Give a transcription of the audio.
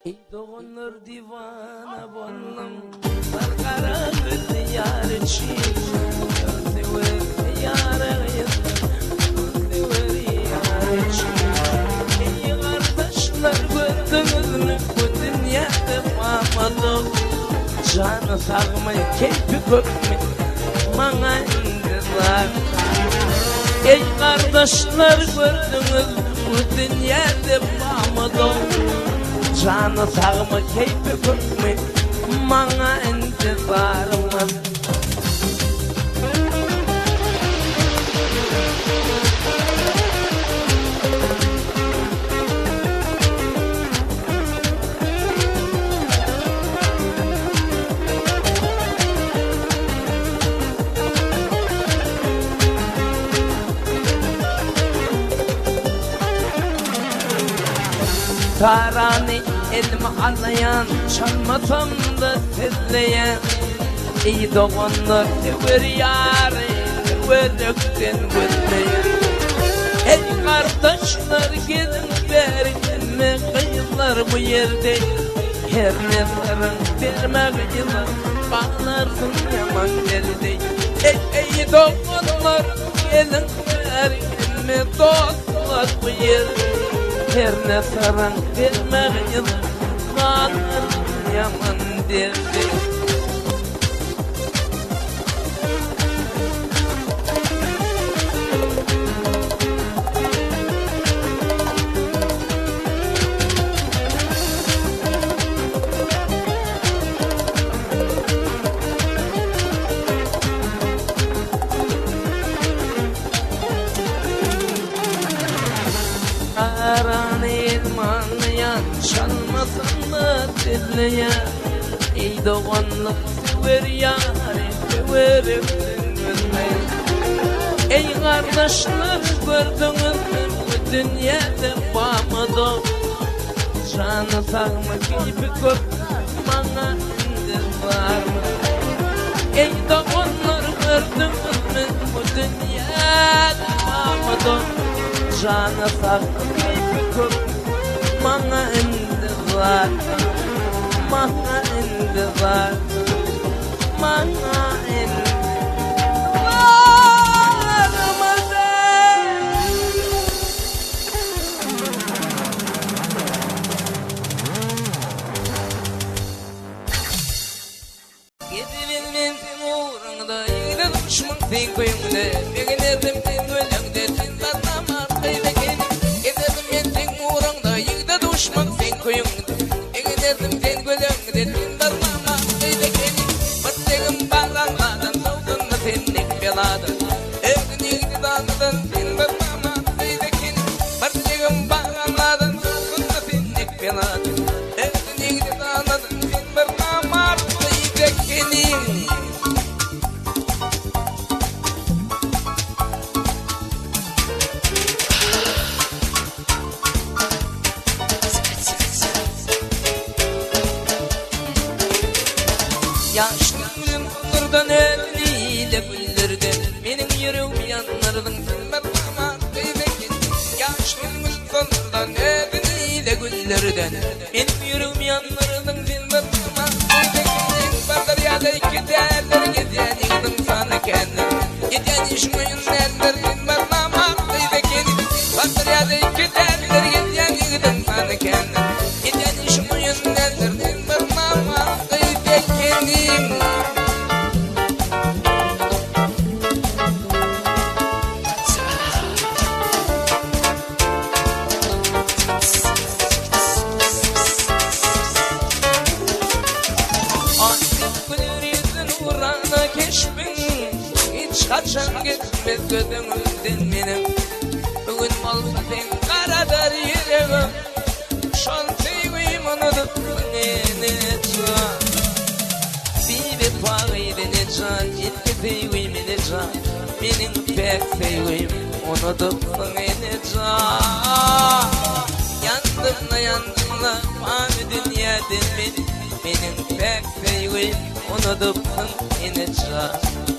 Doğunur divana bollum Sarkara gözü yar için Gözü ver yar için İyi kardeşler gördünüz mü Bu dünyada mamalık Canı sağmayı keyfi kökmü Bana indiler Ey kardeşler gördünüz Bu dünyada mamalık Canı sağma keyfi kökmü Bana intizarımız Tarani elime alayan Çalmasam da tezleyen İyi doğanlar ver yâri Verökten gözleyen Ey kardeşler gelin verin mi Kıyılar bu yerde Her ne sarın verme kıyılar Bağlarsın yaman derde Ey doğanlar gelin verin mi Dostlar bu yerde Her ne saran vermeyin Bağlar yaman derdi Çalmasın da dinleyen Ey doğanlık ver yâri Verökten gözleyen Ey kardeşler gördünüz mü Bu dünyada bağmadı Canı sağma gibi kök Bana intizar mı Ey doğanlar gördünüz mü Bu dünyada bağmadı Canı sağma gibi kök Bana intizar Bana intizar Bana Gidibilmen sen uğrunda Yine düşman sen köyümde Beğenirdim sen gölümde Sen batmama kıybekenim Gidibilmen sen uğrunda Yine düşman sen köyümde Beğenirdim sen gölümde Sen batmama kıybekenim Battegim bağlanmadın Soğudun da senlik beladın Evdin yigdi dağladın Sen batmama kıybekenim Battegim bağlanmadın Soğudun da senlik beladın Evdin yigdi dağladın Sen batmama kıybekenim Yaşlım kırdan eliyle güldürdü Benim yüreğim yanlardan Batmama kıybekenim Yaşlım kırdan eliyle güldürdü Benim yüreğim yanlardan Batmama kıybekenim Bardır yada iki değerler Giden yıkdım sana kendim Giden işmeyin eller Batmama kıybekenim Bardır yada iki değerler Giden yıkdım sana kendim Giden işmeyin eller Batmama kıybekenim Hiç kaçan gitmez gözümüzden benim Bugün olsa sen karadar yüreğim Şol sevgim unutup ne can Bir vefaydı ne can Ciddi sevgim ne can Benim pek sevgim unutup ne can Yandım da Mavi dünyadan benim Benim pek sevgim unutup ne can